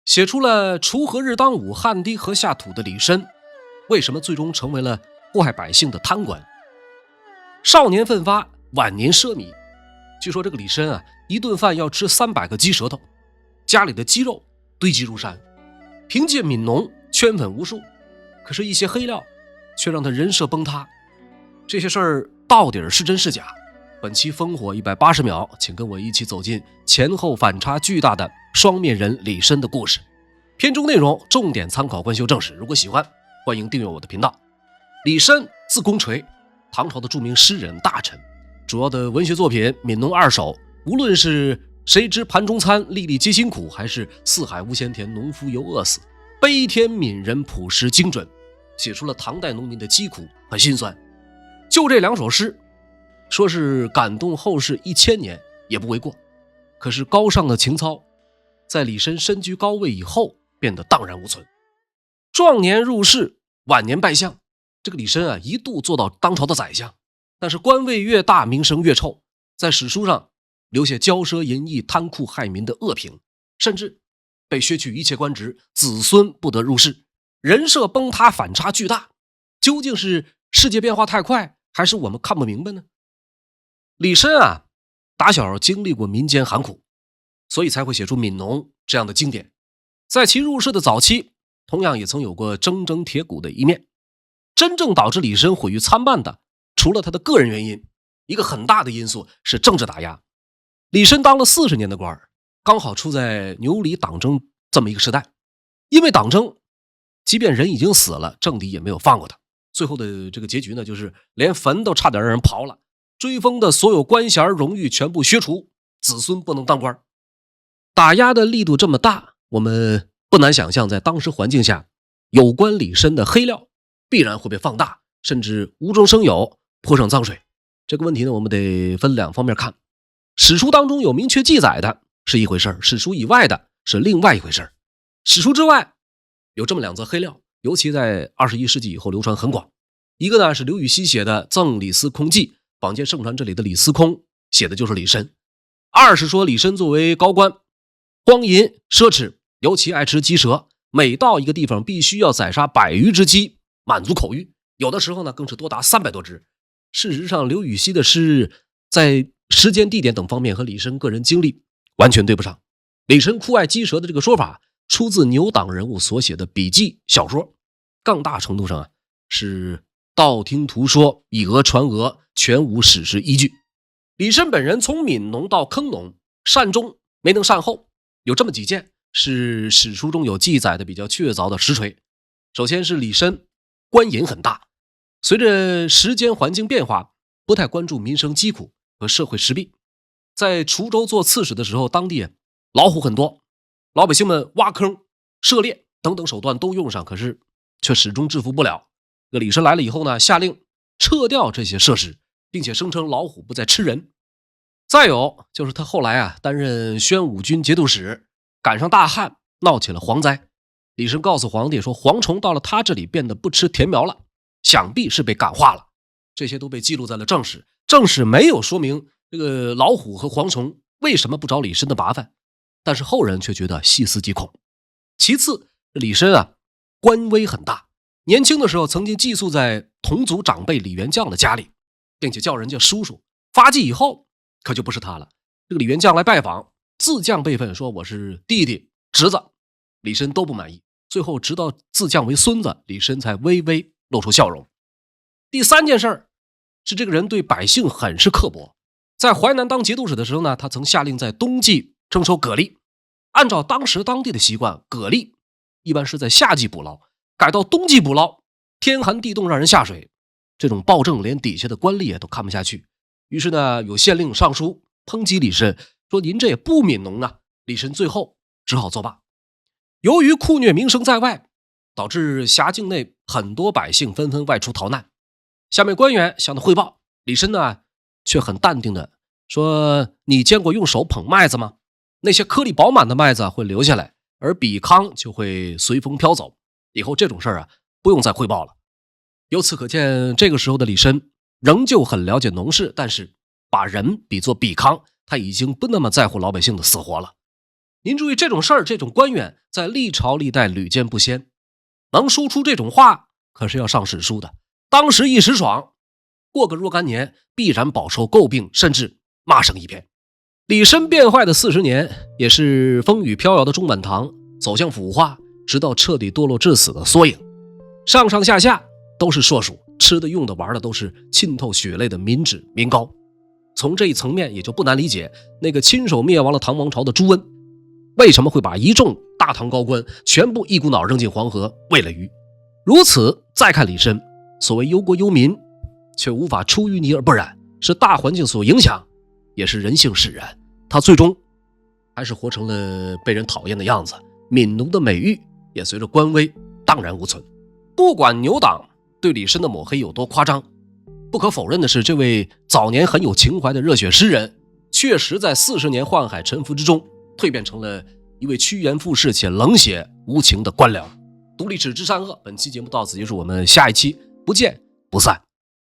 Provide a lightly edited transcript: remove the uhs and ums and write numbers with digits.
写出了锄禾日当午，汗滴禾下土的李绅，为什么最终成为了祸害百姓的贪官？少年奋发，晚年奢靡。据说这个李绅啊，一顿饭要吃300个鸡舌头，家里的鸡肉堆积如山，凭借悯农圈粉无数，可是一些黑料却让他人设崩塌。这些事儿到底是真是假？本期烽火180秒，请跟我一起走进前后反差巨大的双面人李绅的故事。片中内容重点参考官修正史，如果喜欢，欢迎订阅我的频道。李绅字公锤，唐朝的著名诗人大臣，主要的文学作品《悯农二首》，无论是谁知盘中餐，粒粒皆辛苦，还是四海无闲田，农夫犹饿死，悲天悯人，朴实精准，写出了唐代农民的疾苦和辛酸。就这2首诗，说是感动后世1000年也不为过。可是高尚的情操在李绅身居高位以后变得荡然无存。壮年入仕，晚年拜相，这个李绅啊一度做到当朝的宰相，但是官位越大名声越臭，在史书上留下骄奢淫逸、贪酷害民的恶评，甚至被削去一切官职，子孙不得入仕，人设崩塌，反差巨大。究竟是世界变化太快，还是我们看不明白呢？李绅啊，打小经历过民间寒苦，所以才会写出《悯农》这样的经典。在其入仕的早期，同样也曾有过铮铮铁骨的一面。真正导致李绅毁誉参半的，除了他的个人原因，一个很大的因素是政治打压。李绅当了40年的官，刚好处在牛李党争这么一个时代。因为党争，即便人已经死了，政敌也没有放过他。最后的这个结局呢，就是连坟都差点让人刨了，追封的所有官衔荣誉全部削除，子孙不能当官。打压的力度这么大，我们不难想象，在当时环境下，有关李绅的黑料必然会被放大，甚至无中生有，泼上脏水。这个问题呢，我们得分2方面看。史书当中有明确记载的是一回事，史书以外的是另外一回事。史书之外有这么2则黑料，尤其在21世纪以后流传很广。一个呢是刘禹锡写的《赠李司空记》，坊间盛传这里的李司空写的就是李绅。二是说李绅作为高官，荒淫奢侈，尤其爱吃鸡舌，每到一个地方必须要宰杀100余只鸡，满足口欲，有的时候呢更是多达300多只。事实上，刘禹锡的诗在时间、地点等方面和李绅个人经历完全对不上。李绅酷爱鸡舌的这个说法出自牛党人物所写的笔记小说，更大程度上是道听途说，以讹传讹，全无史实依据。李绅本人从悯农到坑农，善终没能善后，有这么几件是史书中有记载的比较确凿的实锤。首先是李绅官瘾很大，随着时间环境变化，不太关注民生疾苦和社会时弊。在滁州做刺史的时候，当地老虎很多，老百姓们挖坑、射猎等等手段都用上，可是却始终制服不了。李绅来了以后呢，下令撤掉这些设施，并且声称老虎不再吃人。再有就是他后来担任宣武军节度使，赶上大旱，闹起了蝗灾。李绅告诉皇帝说，蝗虫到了他这里变得不吃田苗了，想必是被感化了。这些都被记录在了正史，正史没有说明这个老虎和蝗虫为什么不找李绅的麻烦，但是后人却觉得细思极恐。其次，李绅官威很大，年轻的时候曾经寄宿在同族长辈李元将的家里，并且叫人家叔叔。发迹以后可就不是他了，这个李元将来拜访，自降辈分，说我是弟弟侄子，李绅都不满意。最后直到自降为孙子，李绅才微微露出笑容。第3件事是这个人对百姓很是刻薄。在淮南当节度使的时候呢，他曾下令在冬季征收蛤蜊。按照当时当地的习惯，蛤蜊一般是在夏季捕捞，改到冬季捕捞，天寒地冻让人下水，这种暴政连底下的官吏都看不下去。于是呢，有县令上书抨击李绅，说您这也不悯农啊。李绅最后只好作罢。由于酷虐名声在外，导致辖境内很多百姓纷纷外出逃难。下面官员向他汇报，李绅呢却很淡定的说，你见过用手捧麦子吗？那些颗粒饱满的麦子会留下来，而比糠就会随风飘走，以后这种事不用再汇报了。由此可见，这个时候的李绅仍旧很了解农事，但是把人比作比糠，他已经不那么在乎老百姓的死活了。您注意，这种事儿，这种官员在历朝历代屡见不鲜，能说出这种话可是要上史书的。当时一时爽，过个若干年必然饱受诟病，甚至骂声一片。李绅变坏的40年，也是风雨飘摇的中满堂走向腐化，直到彻底堕落致死的缩影。上上下下都是硕鼠，吃的用的玩的都是浸透血泪的民脂民膏。从这一层面也就不难理解，那个亲手灭亡了唐王朝的朱温，为什么会把一众大唐高官全部一股脑扔进黄河喂了鱼。如此再看李绅，所谓忧国忧民，却无法出淤泥而不染，是大环境所影响，也是人性使然。他最终还是活成了被人讨厌的样子，悯奴的美誉也随着官威荡然无存。不管牛党对李绅的抹黑有多夸张，不可否认的是，这位早年很有情怀的热血诗人，确实在40年宦海沉浮之中，蜕变成了一位趋炎附势且冷血无情的官僚。读历史知善恶，本期节目到此结束，我们下一期不见不散。